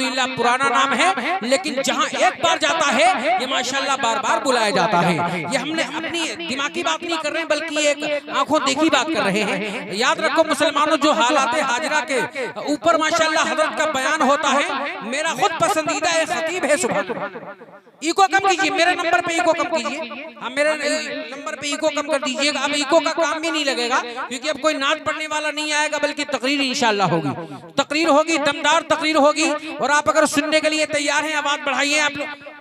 अल्हम्दुलिल्लाह पुराना नाम है, लेकिन जहाँ एक बार जाता है ये माशाल्लाह बार बार बुलाया जाता है। ये हमने अपनी दिमागी बात नहीं कर रहे हैं, बल्कि एक आंखों देखी बात कर रहे हैं। याद रखो मुसलमानों, जो हालात हाजिरा के ऊपर माशाल्लाह हजरत का बयान होता है, मेरा खुद पसंदीदा एक खतीब है। सुभान इको कम कीजिए, मेरे नंबर पे इको कम कीजिए। हाँ, मेरे नंबर पे इको कम कर दीजिएगा। अब इको का काम भी नहीं लगेगा, क्योंकि अब कोई नाच पढ़ने वाला नहीं आएगा, बल्कि तकरीर इंशाल्लाह होगी। तकरीर होगी, दमदार तकरीर होगी। और आप अगर सुनने के लिए तैयार हैं, आवाज बढ़ाइए।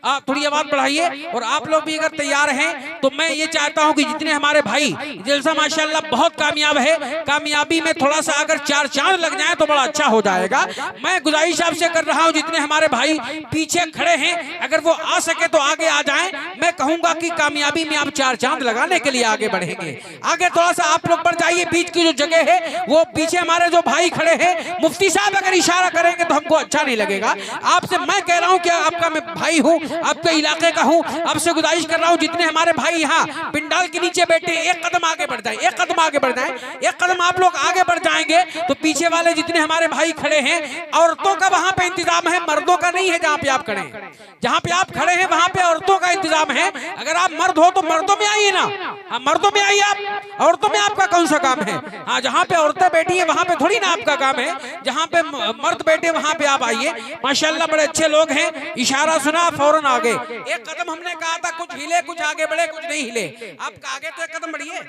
आप थोड़ी आवाज बढ़ाइए। और आप लोग भी अगर तैयार हैं तो मैं ये चाहता हूं कि जितने हमारे भाई, जलसा माशाल्लाह बहुत कामयाब है, कामयाबी में थोड़ा सा अगर 4 चांद लग जाए तो बड़ा अच्छा हो जाएगा। मैं गुजारिश आपसे कर रहा हूं, जितने हमारे भाई पीछे खड़े हैं, अगर वो आ सके तो आगे आ जाएं। मैं कहूंगा कि कामयाबी में आप 4 चांद लगाने के लिए आगे बढ़ेंगे। आगे थोड़ा सा आप लोग बढ़ जाइए। बीच की जो जगह है वो पीछे हमारे जो भाई खड़े हैं, मुफ्ती साहब अगर इशारा करेंगे तो हमको अच्छा नहीं लगेगा। आपसे मैं कह रहा हूं कि आपका मैं भाई हूं, आपके इलाके का हूं, आपसे गुजारिश कर रहा हूं जितने हमारे भाई यहाँ पिंडाल के नीचे बैठे, एक कदम आगे बढ़ जाए, एक कदम आगे बढ़ जाए। एक कदम आप लोग आगे बढ़ जाएंगे तो पीछे वाले जितने हमारे भाई खड़े हैं, औरतों का वहां पे इंतजाम है, मर्दों का नहीं है। जहाँ पे आप खड़े हैं, जहाँ पे आप खड़े हैं वहां पे औरतों का इंतजाम है। अगर आप मर्द हो तो मर्दों में आइए ना। हाँ, मर्दों में आइए आप, औरतों में आपका कौन सा काम है। हाँ, जहाँ पे औरतें बैठी है वहां पे थोड़ी ना आपका काम है, जहाँ पे मर्द बैठे वहां पे आप आइए। माशाल्लाह बड़े अच्छे लोग हैं, इशारा सुना फौरन आगे। एक कदम हमने कहा था, कुछ हिले, कुछ आगे बढ़े, कुछ नहीं हिले। आप आगे तो एक कदम बढ़िए,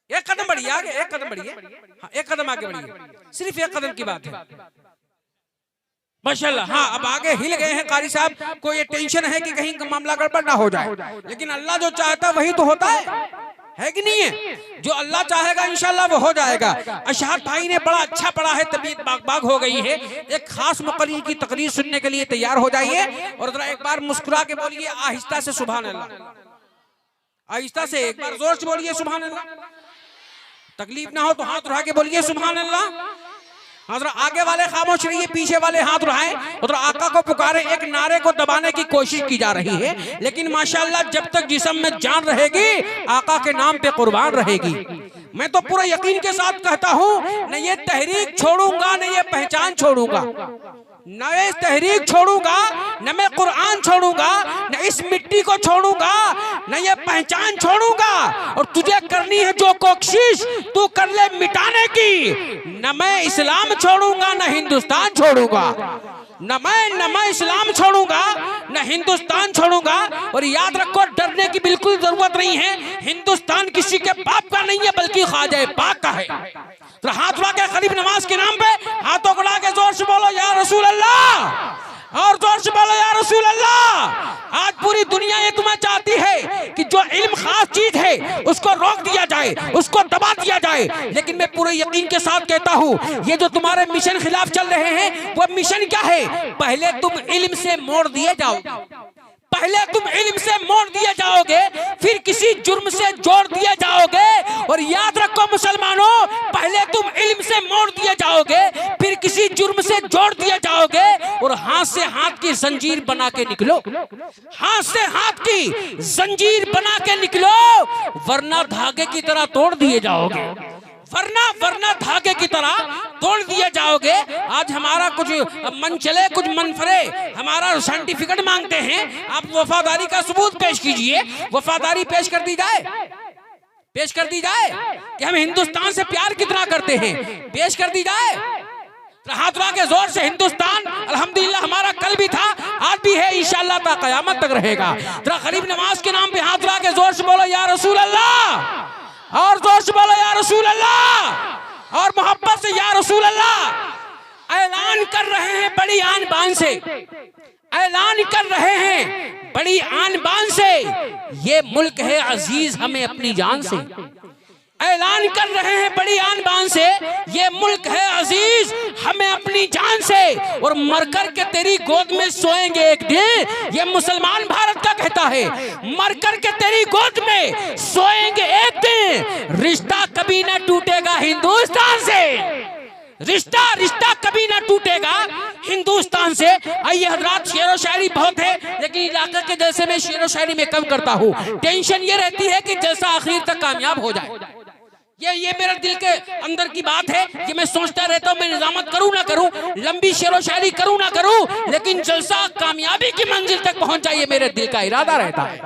एक कदम बढ़िए आगे, एक कदम बढ़िए। हाँ, एक कदम आगे बढ़िए, सिर्फ एक कदम की बात है माशाल्लाह। हाँ, अब आगे हिल गए हैं कारी साहब। को ये टेंशन है कि कहीं मामला गड़बड़ ना हो जाए, लेकिन अल्लाह जो चाहता वही तो होता है कि नहीं है। जो अल्लाह चाहेगा इंशाल्लाह वो हो जाएगा। अशहद भाई ने बड़ा अच्छा पढ़ा है, तबीयत बाग बाग हो गई है। एक खास मुक़र्रिर की तकरीर सुनने के लिए तैयार हो जाइए और जरा एक बार मुस्कुरा के बोलिए आहिस्ता से सुभान अल्लाह। आहिस्ता से एक बार जोर से बोलिए सुभान अल्लाह। तकलीफ ना हो तो हाथ उठा के बोलिए सुभान अल्लाह। हाँ, आगे वाले खामोश रहिए, पीछे वाले हाथ उठाएं और आका को पुकारे। एक नारे को दबाने की कोशिश की जा रही है, लेकिन माशाल्लाह जब तक जिस्म में जान रहेगी आका के नाम पे कुर्बान रहेगी। मैं तो पूरा यकीन के साथ कहता हूँ, न ये तहरीक छोड़ूंगा, न ये पहचान छोड़ूंगा, न ये तहरीक छोड़ूंगा, न मैं कुरान छोड़ूंगा, न इस मिट्टी को छोड़ूंगा, न ये पहचान छोड़ूंगा। और तुझे करनी है जो कोशिश तू कर ले मिटाने की, न मैं इस्लाम छोड़ूंगा, न हिंदुस्तान छोड़ूंगा। न मैं इस्लाम छोड़ूंगा, न हिंदुस्तान छोड़ूंगा। और याद रखो, डरने की बिल्कुल जरूरत नहीं है। हिंदुस्तान किसी के बाप का नहीं है, बल्कि ख्वाजा पाक का है। तो हाथ उठा के करीब नमाज के नाम पे हाथों को उठा के जोर से बोलो या रसूल अल्लाह, और जोर से बोलो या रसूल अल्लाह। आज पूरी दुनिया ये तुम्हें चाहती है कि जो इल्म खास चीज है उसको रोक दिया जाए, उसको दबा दिया जाए। लेकिन मैं पूरे यकीन के साथ कहता हूँ, ये जो तुम्हारे मिशन खिलाफ चल रहे हैं वो मिशन क्या है? पहले तुम इल्म से मोड़ दिए जाओ, पहले तुम इल्म से मोड़ दिए जाओगे, फिर किसी जुर्म से जोड़ दिए जाओगे। और याद रखो मुसलमानों, पहले तुम इल्म से मोड़ दिए जाओगे, फिर किसी जुर्म से जोड़ दिए जाओगे। और हाथ से हाथ की जंजीर बना के निकलो, हाथ से हाथ की जंजीर बना के निकलो, वरना धागे की तरह तोड़ दिए जाओगे, वरना धागे की तरह तोड़ दिए जाओगे। आज हमारा कुछ मन चले, कुछ मन फरे, हमारा सर्टिफिकेट मांगते हैं। आप वफादारी का सबूत पेश कीजिए, वफादारी पेश कर दी जाए, पेश कर दी जाए कि हम हिंदुस्तान से प्यार कितना करते हैं, पेश कर दी जाए। हाथ उठा के जोर से हिंदुस्तान अल्हम्दुलिल्लाह हमारा कल भी था, आज भी है, इंशाअल्लाह ता क़यामत तक रहेगा। जरा गरीब नमाज के नाम पे हाथ उठा के जोर से बोलो या रसूल अल्लाह, और जोर से बोलो या रसूल अल्लाह, और मोहब्बत से या रसूल अल्लाह। ऐलान कर रहे हैं बड़ी आन बान से, ऐलान कर रहे हैं बड़ी आन बान से, ये मुल्क है अजीज हमें अपनी जान से। ऐलान कर रहे हैं बड़ी आन बान से, ये मुल्क है अजीज हमें अपनी जान से। और मरकर के तेरी गोद में सोएंगे एक दिन, ये मुसलमान भारत का कहता है, मरकर के तेरी गोद में सोएंगे एक दिन। रिश्ता कभी ना टूटेगा हिंदुस्तान से, रिश्ता कभी ना टूटेगा हिंदुस्तान से। आइए हजरात, शेर व शायरी बहुत है, लेकिन इलाके के जैसे मैं शेर व शायरी में कम करता हूँ। टेंशन ये रहती है कि जैसा आखिर तक कामयाब हो जाए, ये मेरे दिल के अंदर की बात है। ये मैं सोचता रहता हूँ मैं निजामत करूँ ना करूँ, लंबी शेरो शायरी करूँ ना करूँ, लेकिन जलसा कामयाबी की मंजिल तक पहुँच जाए, मेरे दिल का इरादा रहता है।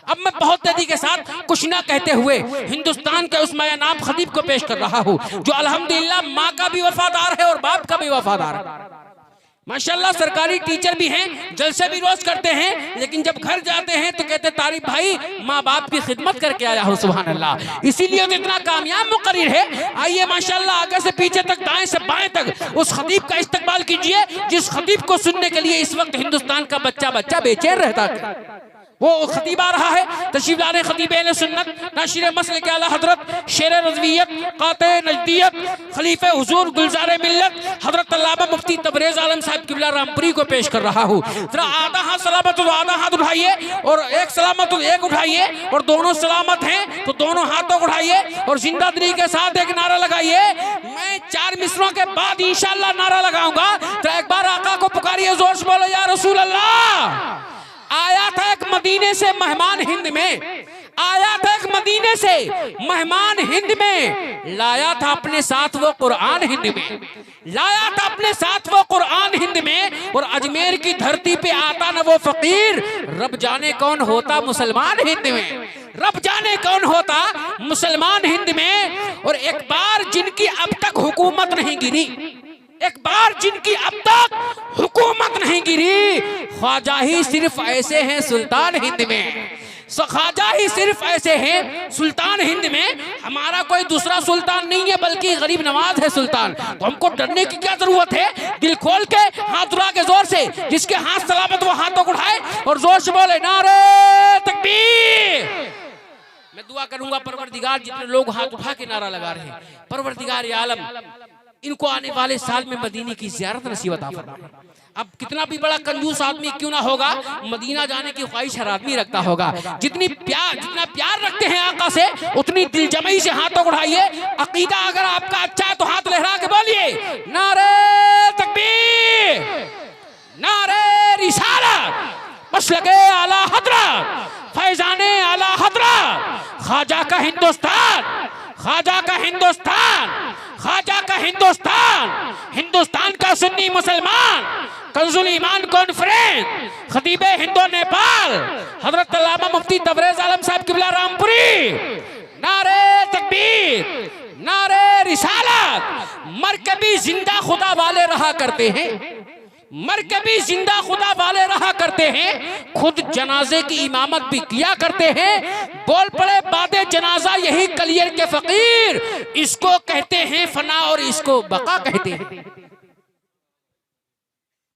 अब मैं बहुत तेजी के साथ कुछ ना कहते हुए हिंदुस्तान के उस नायाब खतीब को पेश कर रहा हूँ, जो अल्हम्दुलिल्लाह माँ का भी वफादार है और बाप का भी वफादार है। माशाल्लाह सरकारी टीचर भी हैं, जलसे भी रोज करते हैं, लेकिन जब घर जाते हैं तो कहते तारीफ भाई माँ बाप की खिदमत करके आया हो, सुभान अल्लाह। इसीलिए तो इतना कामयाब मुकर्रिर है। आइए माशाल्लाह आगे से पीछे तक, दाएं से बाएं तक उस खतीब का इस्तकबाल कीजिए जिस खतीब को सुनने के लिए इस वक्त हिंदुस्तान का बच्चा बच्चा बेचैन रहता है। वो खतीब आ रहा है, तशरीफ लाने खतीब अहले सुन्नत, नाशिर मसले के आला हजरत, शेर रज़वियत, काते नजदियत, खलीफे हुजूर, गुलजार मिल्लत, हजरत अल्लामा मुफ्ती तबरेज आलम साहब किबला रामपुरी को पेश कर रहा हूँ। जरा आधा हाथ सलामत तो आधा हाथ उठाइए, और एक सलामत तो एक उठाइए, और दोनों सलामत हैं तो दोनों हाथों को उठाइए और जिंदा दिली के साथ एक नारा लगाइए। मैं 4 मिसरों के बाद इंशाअल्लाह नारा लगाऊंगा, तो एक बार आका को पुकारिए, जोर से बोलो या रसूल अल्लाह। आया था एक मदीने से मेहमान हिंद में, आया था एक मदीने से मेहमान हिंद में, लाया था अपने साथ वो कुरान हिंद में, लाया था अपने साथ वो कुरान हिंद में, और अजमेर की धरती पे आता न वो फकीर, रब जाने कौन होता मुसलमान हिंद में, रब जाने कौन होता मुसलमान हिंद में। और एक बार जिनकी अब तक हुकूमत नहीं गिरी, एक बार जिनकी अब तक हुकूमत नहीं गिरी, ख्वाजा ही सिर्फ ऐसे हैं सुल्तान हिंद में, ख्वाजा ही सिर्फ ऐसे हैं सुल्तान हिंद में। हमारा कोई दूसरा सुल्तान नहीं है, बल्कि गरीब नवाज है सुल्तान। तो हमको डरने की क्या जरूरत है? दिल खोल के हाथ उठा के जोर से, जिसके हाथ सलामत वो हाथों को उठाए और जोर से बोले नारे तकबीर। मैं दुआ करूंगा परवरदिगार, जितने लोग हाथ उठा के नारा लगा रहे हैं, परवरदिगार आलम इनको आने वाले साल में मदीने की ज़ियारत नसीब अता फरमाए। अब कितना भी बड़ा कंजूस आदमी क्यों ना होगा, मदीना जाने की ख्वाहिश हर आदमी रखता होगा। जितना प्यार रखते हैं आका से, उतनी दिलजमई से हाथों को उठाइए। अकीदा अगर आपका अच्छा है तो हाथ लहरा के बोलिए नारे तकबीर, नारे रिसालत, मसलके आला हज़रत, फैजाने आला हज़रत, ख्वाजा का हिंदुस्तान, ख्वाजा का हिंदुस्तान, ख्वाजा का हिंदुस्तान, हिंदुस्तान का सुन्नी मुसलमान, कंजुल ईमान कॉन्फ्रेंस, खतीबे हिंदो नेपाल, हजरत अल्लामा मुफ्ती तबरेज आलम साहब किबला रामपुरी, नारे तकबीर, नारे रिसालत। मर के भी जिंदा खुदा वाले रहा करते हैं, मर के भी जिंदा खुदा वाले रहा करते हैं, खुद जनाजे की इमामत भी किया करते हैं। बोल पड़े बादे जनाजा यही कलियर के फकीर, इसको कहते हैं फना और इसको बका कहते हैं।